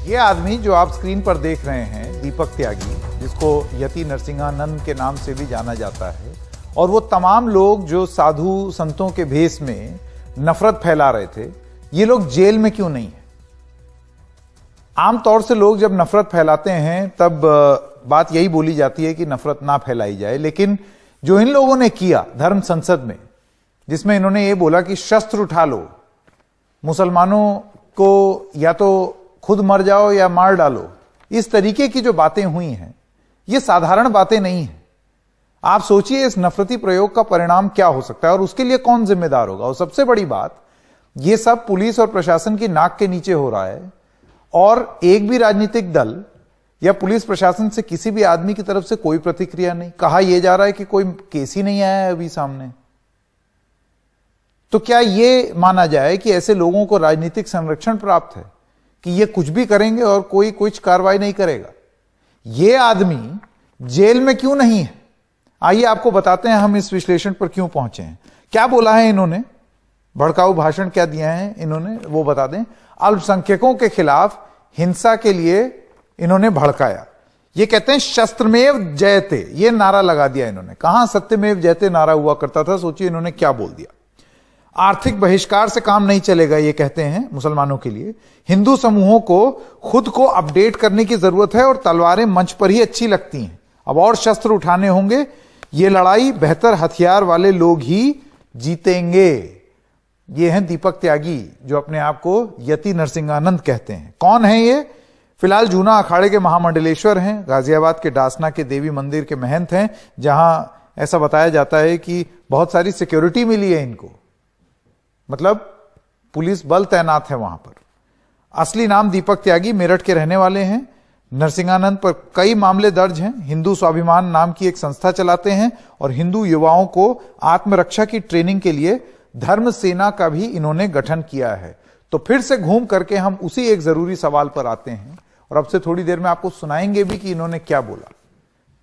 ये आदमी जो आप स्क्रीन पर देख रहे हैं, दीपक त्यागी, जिसको यति नरसिंहानंद के नाम से भी जाना जाता है, और वो तमाम लोग जो साधु संतों के भेष में नफरत फैला रहे थे, ये लोग जेल में क्यों नहीं है? आमतौर से लोग जब नफरत फैलाते हैं तब बात यही बोली जाती है कि नफरत ना फैलाई जाए, लेकिन जो इन लोगों ने किया धर्म संसद में, जिसमें इन्होंने ये बोला कि शस्त्र उठा लो, मुसलमानों को या तो खुद मर जाओ या मार डालो, इस तरीके की जो बातें हुई हैं, ये साधारण बातें नहीं हैं। आप सोचिए इस नफरती प्रयोग का परिणाम क्या हो सकता है और उसके लिए कौन जिम्मेदार होगा। और सबसे बड़ी बात, ये सब पुलिस और प्रशासन की नाक के नीचे हो रहा है और एक भी राजनीतिक दल या पुलिस प्रशासन से किसी भी आदमी की तरफ से कोई प्रतिक्रिया नहीं। कहा यह जा रहा है कि कोई केस ही नहीं आया है अभी सामने। तो क्या यह माना जाए कि ऐसे लोगों को राजनीतिक संरक्षण प्राप्त है कि ये कुछ भी करेंगे और कोई कुछ कार्रवाई नहीं करेगा? ये आदमी जेल में क्यों नहीं है? आइए आपको बताते हैं हम इस विश्लेषण पर क्यों पहुंचे हैं। क्या बोला है इन्होंने, भड़काऊ भाषण क्या दिया है इन्होंने, वो बता दें। अल्पसंख्यकों के खिलाफ हिंसा के लिए इन्होंने भड़काया। ये कहते हैं शस्त्रमेव जयते, ये नारा लगा दिया इन्होंने। कहां सत्यमेव जयते नारा हुआ करता था, सोचिए इन्होंने क्या बोल दिया। आर्थिक बहिष्कार से काम नहीं चलेगा, ये कहते हैं मुसलमानों के लिए। हिंदू समूहों को खुद को अपडेट करने की जरूरत है और तलवारें मंच पर ही अच्छी लगती हैं। अब और शस्त्र उठाने होंगे, ये लड़ाई बेहतर हथियार वाले लोग ही जीतेंगे। ये हैं दीपक त्यागी, जो अपने आप को यति नरसिंहानंद कहते हैं। कौन है ये? फिलहाल जूना अखाड़े के महामंडलेश्वर हैं, गाजियाबाद के डासना के देवी मंदिर के महंत हैं, जहां ऐसा बताया जाता है कि बहुत सारी सिक्योरिटी मिली है इनको, मतलब पुलिस बल तैनात है वहां पर। असली नाम दीपक त्यागी, मेरठ के रहने वाले हैं। नरसिंहानंद पर कई मामले दर्ज हैं। हिंदू स्वाभिमान नाम की एक संस्था चलाते हैं और हिंदू युवाओं को आत्मरक्षा की ट्रेनिंग के लिए धर्म सेना का भी इन्होंने गठन किया है। तो फिर से घूम करके हम उसी एक जरूरी सवाल पर आते हैं और अब से थोड़ी देर में आपको सुनाएंगे भी कि इन्होंने क्या बोला।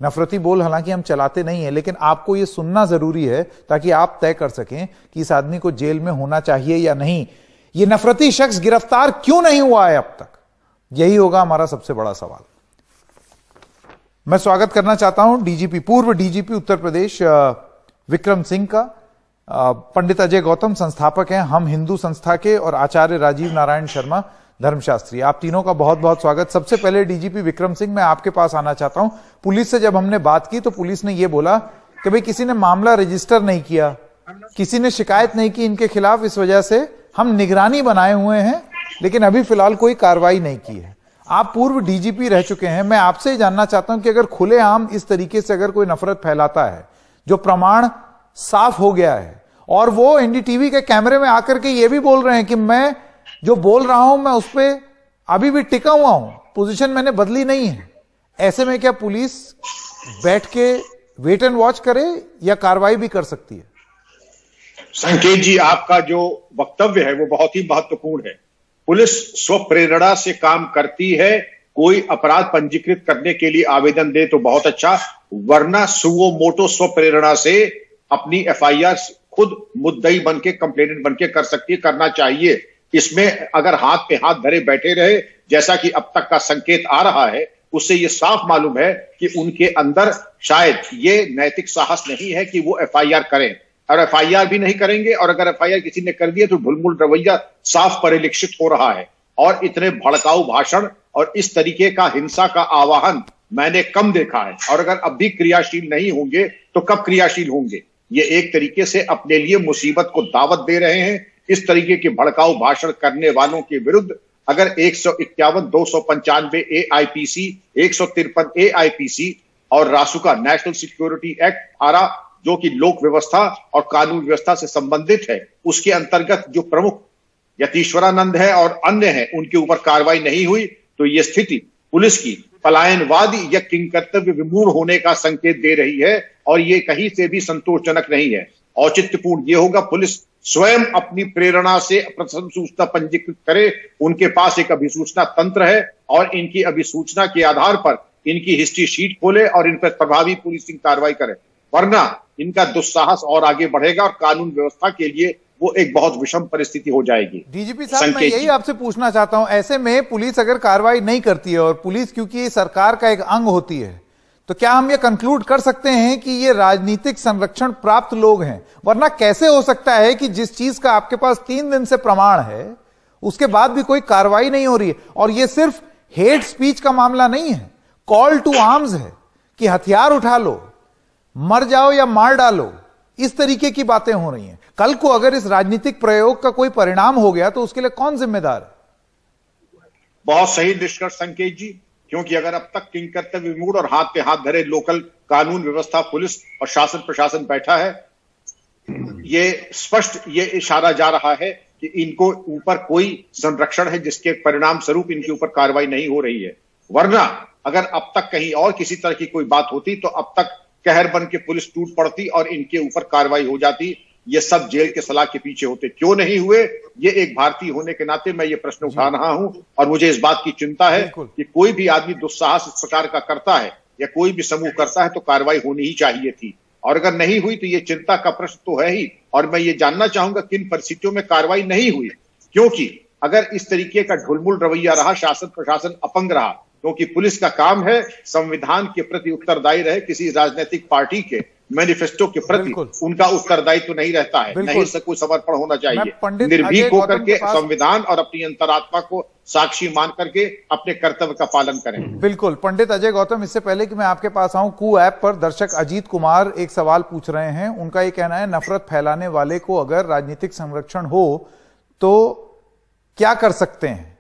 नफरती बोल हालांकि हम चलाते नहीं है, लेकिन आपको यह सुनना जरूरी है ताकि आप तय कर सकें कि इस आदमी को जेल में होना चाहिए या नहीं। यह नफरती शख्स गिरफ्तार क्यों नहीं हुआ है अब तक? यही होगा हमारा सबसे बड़ा सवाल। मैं स्वागत करना चाहता हूं डीजीपी, पूर्व डीजीपी उत्तर प्रदेश विक्रम सिंह का। पंडित अजय गौतम संस्थापक हैं हम हिंदू संस्था के, और आचार्य राजीव नारायण शर्मा धर्मशास्त्री। आप तीनों का बहुत बहुत स्वागत। सबसे पहले डीजीपी विक्रम सिंह, मैं आपके पास आना चाहता हूं। पुलिस से जब हमने बात की तो पुलिस ने यह बोला कि भाई किसी ने मामला रजिस्टर नहीं किया, किसी ने शिकायत नहीं की इनके खिलाफ, इस वजह से हम निगरानी बनाए हुए हैं, लेकिन अभी फिलहाल कोई कार्रवाई नहीं की है। आप पूर्व डीजीपी रह चुके हैं, मैं आपसे जानना चाहता हूं कि अगर खुलेआम इस तरीके से अगर कोई नफरत फैलाता है, जो प्रमाण साफ हो गया है, और वो एनडीटीवी के कैमरे में आकर के ये भी बोल रहे हैं कि मैं जो बोल रहा हूं मैं उस पर अभी भी टिका हुआ हूं, पोजीशन मैंने बदली नहीं है, ऐसे में क्या पुलिस बैठ के वेट एंड वॉच करे या कार्रवाई भी कर सकती है? संकेत जी, आपका जो वक्तव्य है वो बहुत ही महत्वपूर्ण है। पुलिस स्वप्रेरणा से काम करती है। कोई अपराध पंजीकृत करने के लिए आवेदन दे तो बहुत अच्छा, वरना सुओ मोटो स्वप्रेरणा से अपनी एफआईआर खुद मुद्दई बनके, कंप्लेनेंट बनके कर सकती है, करना चाहिए। इसमें अगर हाथ पे हाथ धरे बैठे रहे, जैसा कि अब तक का संकेत आ रहा है, उससे यह साफ मालूम है कि उनके अंदर शायद ये नैतिक साहस नहीं है कि वो एफआईआर करें, और एफआईआर भी नहीं करेंगे। और अगर एफआईआर किसी ने कर दिया तो ढुलमुल रवैया साफ परिलक्षित हो रहा है। और इतने भड़काऊ भाषण और इस तरीके का हिंसा का आवाहन मैंने कम देखा है। और अगर अब भी क्रियाशील नहीं होंगे तो कब क्रियाशील होंगे? ये एक तरीके से अपने लिए मुसीबत को दावत दे रहे हैं। इस तरीके के भड़काऊ भाषण करने वालों के विरुद्ध अगर 151, 295 AIPC, 153 AIPC और रासुका नेशनल सिक्योरिटी एक्ट धारा, जो कि लोक व्यवस्था और कानून व्यवस्था से संबंधित है, उसके अंतर्गत जो प्रमुख यतीश्वरानंद है और अन्य हैं, उनके ऊपर कार्रवाई नहीं हुई, तो यह स्थिति पुलिस की पलायनवादी या किंकर्तव्य विमूढ़ होने का संकेत दे रही है। और यह कहीं से भी संतोषजनक नहीं है। औचित्यपूर्ण यह होगा पुलिस स्वयं अपनी प्रेरणा से प्रथम सूचना पंजीकृत करे। उनके पास एक अभिसूचना तंत्र है और इनकी अभिसूचना के आधार पर इनकी हिस्ट्री शीट खोले और इन पर प्रभावी पुलिसिंग कार्रवाई करे, वरना इनका दुस्साहस और आगे बढ़ेगा और कानून व्यवस्था के लिए वो एक बहुत विषम परिस्थिति हो जाएगी। डीजीपी साहब, मैं यही आपसे पूछना चाहता हूं, ऐसे में पुलिस अगर कार्रवाई नहीं करती है, और पुलिस क्योंकि सरकार का एक अंग होती है, तो क्या हम ये कंक्लूड कर सकते हैं कि ये राजनीतिक संरक्षण प्राप्त लोग हैं? वरना कैसे हो सकता है कि जिस चीज का आपके पास 3 दिन से प्रमाण है, उसके बाद भी कोई कार्रवाई नहीं हो रही है? और ये सिर्फ हेट स्पीच का मामला नहीं है, कॉल टू आर्म्स है कि हथियार उठा लो, मर जाओ या मार डालो, इस तरीके की बातें हो रही हैं। कल को अगर इस राजनीतिक प्रयोग का कोई परिणाम हो गया तो उसके लिए कौन जिम्मेदार है? बहुत सही निष्कर्ष संकेत जी, क्योंकि अगर अब तक किंग कर्तव्य विमूढ़ और हाथ पे हाथ धरे लोकल कानून व्यवस्था, पुलिस और शासन प्रशासन बैठा है, ये स्पष्ट ये इशारा जा रहा है कि इनको ऊपर कोई संरक्षण है जिसके परिणाम स्वरूप इनके ऊपर कार्रवाई नहीं हो रही है। वरना अगर अब तक कहीं और किसी तरह की कोई बात होती तो अब तक कहर बन के पुलिस टूट पड़ती और इनके ऊपर कार्रवाई हो जाती। ये सब जेल के सलाह के पीछे होते, क्यों नहीं हुए? ये एक भारतीय होने के नाते मैं ये प्रश्न उठा रहा हूं, और मुझे इस बात की चिंता है कि कोई भी आदमी दुस्साहस इस प्रकार का करता है या कोई भी समूह करता है तो कार्रवाई होनी ही चाहिए थी, और अगर नहीं हुई तो ये चिंता का प्रश्न तो है ही। और मैं ये जानना चाहूंगा किन परिस्थितियों में कार्रवाई नहीं हुई, क्योंकि अगर इस तरीके का ढुलमुल रवैया रहा, शासन प्रशासन अपंग रहा, क्योंकि पुलिस का काम है संविधान के प्रति उत्तरदायी रहे, किसी राजनीतिक पार्टी के मैनिफेस्टो के प्रति उनका उत्तरदायित्व तो नहीं रहता है, नहीं से कोई समर्पण होना चाहिए। निर्भीक होकर के संविधान और अपनी अंतरात्मा को साक्षी मान करके अपने कर्तव्य का पालन करें। बिल्कुल। पंडित अजय गौतम, इससे पहले कि मैं आपके पास आऊं, कू ऐप पर दर्शक अजीत कुमार एक सवाल पूछ रहे हैं। उनका ये कहना है, नफरत फैलाने वाले को अगर राजनीतिक संरक्षण हो तो क्या कर सकते हैं?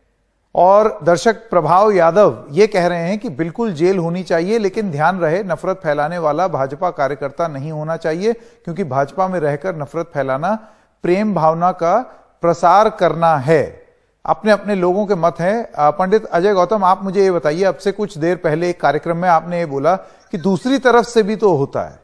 और दर्शक प्रभाव यादव ये कह रहे हैं कि बिल्कुल जेल होनी चाहिए, लेकिन ध्यान रहे नफरत फैलाने वाला भाजपा कार्यकर्ता नहीं होना चाहिए, क्योंकि भाजपा में रहकर नफरत फैलाना प्रेम भावना का प्रसार करना है। अपने अपने लोगों के मत हैं। पंडित अजय गौतम, आप मुझे ये बताइए, अब से कुछ देर पहले एक कार्यक्रम में आपने ये बोला कि दूसरी तरफ से भी तो होता है।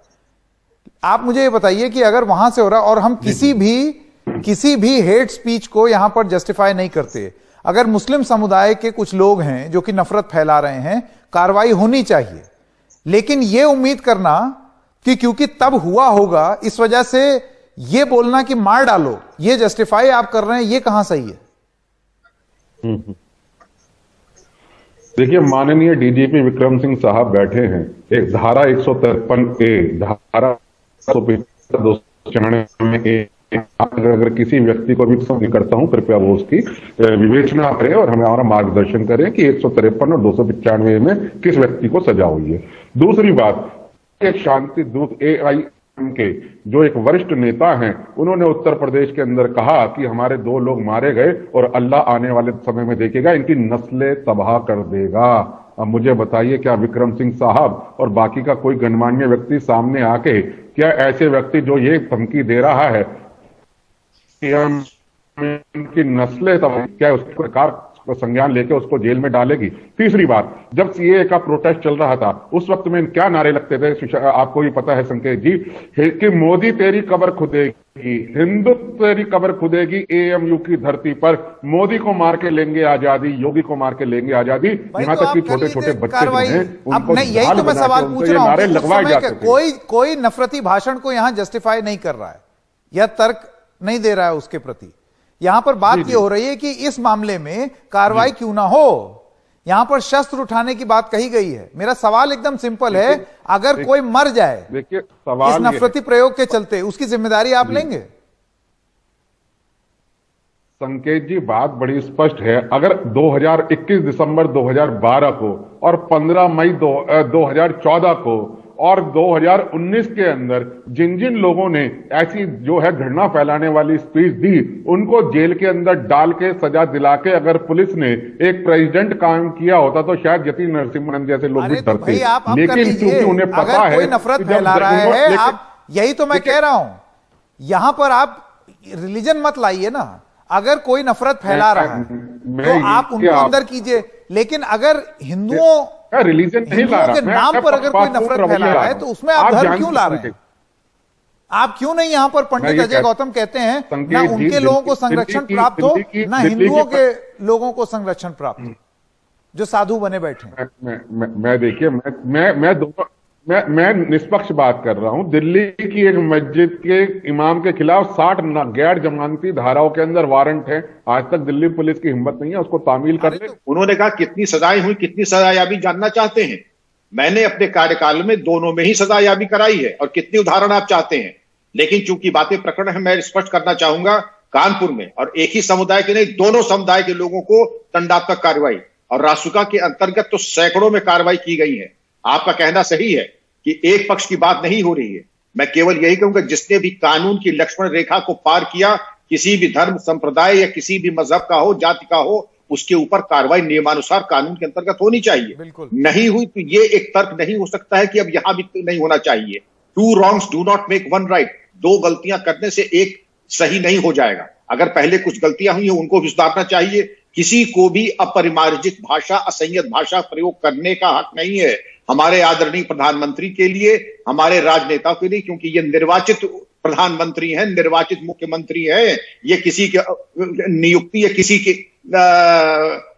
आप मुझे ये बताइए कि अगर वहां से हो रहा, और हम किसी भी हेट स्पीच को यहां पर जस्टिफाई नहीं करते, अगर मुस्लिम समुदाय के कुछ लोग हैं जो कि नफरत फैला रहे हैं, कार्रवाई होनी चाहिए, लेकिन यह उम्मीद करना कि क्योंकि तब हुआ होगा इस वजह से यह बोलना कि मार डालो, यह जस्टिफाई आप कर रहे हैं, यह कहां सही है? देखिए, माननीय डीजीपी विक्रम सिंह साहब बैठे हैं, एक धारा 153A, धारा 295 में अगर किसी व्यक्ति को भी पसंद करता हूं, कृपया वो उसकी विवेचना करें और हमें हमारा मार्गदर्शन करें कि 153 और 295 में किस व्यक्ति को सजा हुई है। दूसरी बात, एक शांति दूत AIM के जो एक वरिष्ठ नेता हैं, उन्होंने उत्तर प्रदेश के अंदर कहा कि हमारे 2 लोग मारे गए और अल्लाह आने वाले समय में देखेगा, इनकी नस्लें तबाह कर देगा। अब मुझे बताइए, क्या विक्रम सिंह साहब और बाकी का कोई गणमान्य व्यक्ति सामने आके, क्या ऐसे व्यक्ति जो ये धमकी दे रहा है कि हम इनकी नस्लें तबाह, क्या उसकी सरकार संज्ञान लेके उसको जेल में डालेगी? तीसरी बात, जब CAA का प्रोटेस्ट चल रहा था, उस वक्त में क्या नारे लगते थे, आपको भी पता है संकेत जी, कि मोदी तेरी कब्र खुदेगी, हिंदुत्व तेरी कब्र खुदेगी, AMU की धरती पर मोदी को मार के लेंगे आजादी, योगी को मार के लेंगे आजादी। यहाँ तक कि छोटे छोटे बच्चे हैं, उनको यही तो मैं सवाल पूछ रहा हूं, लगवाए जाते थे। कोई नफरती भाषण को यहां जस्टिफाई नहीं कर रहा है या तर्क नहीं दे रहा है उसके प्रति। यहां पर बात यह हो रही है कि इस मामले में कार्रवाई क्यों ना हो। यहां पर शस्त्र उठाने की बात कही गई है। मेरा सवाल एकदम सिंपल है, अगर कोई मर जाए इस नफरती प्रयोग के चलते, उसकी जिम्मेदारी आप लेंगे? संकेत जी, बात बड़ी स्पष्ट है। अगर 2021 दिसंबर 2012 को और 15 मई 2014 को और 2019 के अंदर जिन जिन लोगों ने ऐसी जो है घृणा फैलाने वाली स्पीच दी, उनको जेल के अंदर डाल के सजा दिला के अगर पुलिस ने एक प्रेसिडेंट कायम किया होता तो शायद यति नरसिम्हन जैसे लोग भी डरते। लेकिन क्योंकि उन्हें पता है कोई नफरत फैला रहा है, आप, यही तो मैं कह रहा हूं, यहां पर आप रिलीजन मत लाइए ना। अगर कोई नफरत फैला रहा है तो आप उनको अंदर कीजिए, लेकिन अगर हिंदुओं रिलीजन नहीं ला रहा, के नाम पर अगर कोई नफरत फैला रहा है तो उसमें आप धर्म क्यों ला रहे हैं? आप क्यों नहीं यहां पर पंडित अजय गौतम कहते हैं ना उनके लोगों को संरक्षण प्राप्त हो, ना हिंदुओं के लोगों को संरक्षण प्राप्त हो जो साधु बने बैठे? मैं देखिए, मैं मैं निष्पक्ष बात कर रहा हूं। दिल्ली की एक मस्जिद के इमाम के खिलाफ 60 गैर जमानती धाराओं के अंदर वारंट है। आज तक दिल्ली पुलिस की हिम्मत नहीं है उसको तामील करने। उन्होंने कहा कितनी सजाएं हुई, कितनी सजायाबी जानना चाहते हैं। मैंने अपने कार्यकाल में दोनों में ही सजायाबी कराई है, और कितनी उदाहरण आप चाहते हैं। लेकिन चूंकि बातें प्रकट है, मैं स्पष्ट करना चाहूंगा, कानपुर में, और एक ही समुदाय के नहीं, दोनों समुदाय के लोगों को दंडात्मक कार्रवाई, और रासुका के अंतर्गत तो सैकड़ों में कार्रवाई की गई है। आपका कहना सही है कि एक पक्ष की बात नहीं हो रही है। मैं केवल यही कहूंगा, जिसने भी कानून की लक्ष्मण रेखा को पार किया, किसी भी धर्म संप्रदाय या किसी भी मजहब का हो, जाति का हो, उसके ऊपर कार्रवाई नियमानुसार कानून के अंतर्गत होनी चाहिए। नहीं हुई तो ये एक तर्क नहीं हो सकता है कि अब यहां भी नहीं होना चाहिए। 2 wrongs do not make 1 right। 2 गलतियां करने से एक सही नहीं हो जाएगा। अगर पहले कुछ गलतियां हुई हैं उनको भी सुधारना चाहिए। किसी को भी अपरिमार्जित भाषा, असंयत भाषा प्रयोग करने का हक नहीं है, हमारे आदरणीय प्रधानमंत्री के लिए, हमारे राजनेताओं के लिए, क्योंकि ये निर्वाचित प्रधानमंत्री हैं, निर्वाचित मुख्यमंत्री हैं। ये किसी के नियुक्ति या किसी के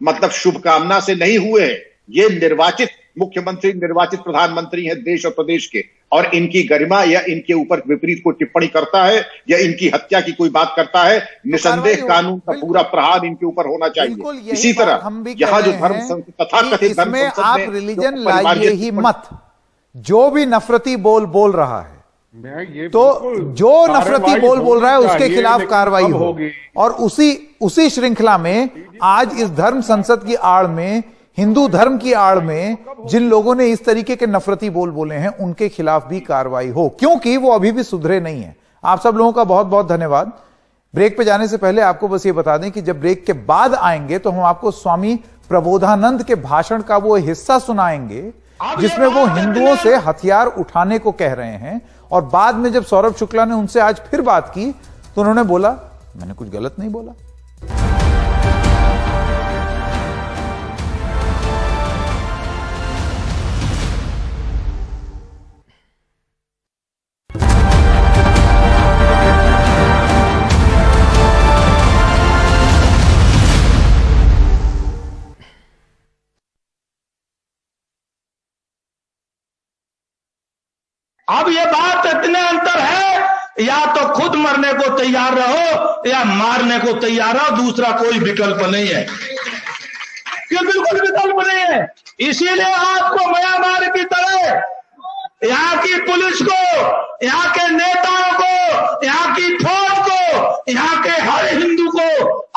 मतलब शुभकामना से नहीं हुए हैं। ये निर्वाचित मुख्यमंत्री, निर्वाचित प्रधानमंत्री हैं देश और प्रदेश के, और इनकी गरिमा या इनके ऊपर विपरीत कोई टिप्पणी करता है या इनकी हत्या की कोई बात करता है, निसंदेह कानून का पूरा प्रहार इनके ऊपर होना चाहिए। इसी तरह यहाँ जो धर्म तथाकथित धर्म संसद आप रिलीजन लाइए ही मत, जो भी नफरती बोल रहा है, तो जो नफरती बोल रहा है उसके खिलाफ कार्रवाई होगी। और उसी श्रृंखला में आज इस धर्म संसद की आड़ में, हिंदू धर्म की आड़ में जिन लोगों ने इस तरीके के नफरती बोले हैं, उनके खिलाफ भी कार्रवाई हो, क्योंकि वो अभी भी सुधरे नहीं है। आप सब लोगों का बहुत बहुत धन्यवाद। ब्रेक पे जाने से पहले आपको बस ये बता दें कि जब ब्रेक के बाद आएंगे तो हम आपको स्वामी प्रबोधानंद के भाषण का वो हिस्सा सुनाएंगे जिसमें वो हिंदुओं से हथियार उठाने को कह रहे हैं। और बाद में जब सौरभ शुक्ला ने उनसे आज फिर बात की तो उन्होंने बोला, मैंने कुछ गलत नहीं बोला। अब ये बात इतने अंतर है, या तो खुद मरने को तैयार रहो या मारने को तैयार रहो, दूसरा कोई विकल्प नहीं है। ये बिल्कुल विकल्प नहीं है। इसीलिए आपको म्यांमार की तरह यहाँ की पुलिस को, यहाँ के नेताओं को, यहाँ की फौज को, यहाँ के हर हिंदू को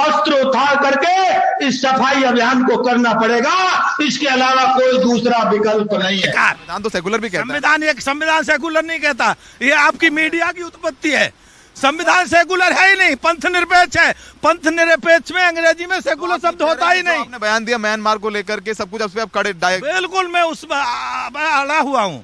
अस्त्र उठा करके इस सफाई अभियान को करना पड़ेगा। इसके अलावा कोई दूसरा विकल्प नहीं है। संविधान तो सेकुलर भी कहता है। संविधान सेकुलर नहीं कहता, ये आपकी मीडिया की उत्पत्ति है। संविधान सेकुलर है ही नहीं, पंथ निरपेक्ष है। पंथ निरपेक्ष में अंग्रेजी में सेकुलर शब्द होता ही नहीं। आपने बयान दिया म्यांमार को लेकर के सब कुछ, उस पर आप कड़े बिल्कुल मैं अड़ा हुआ हूँ।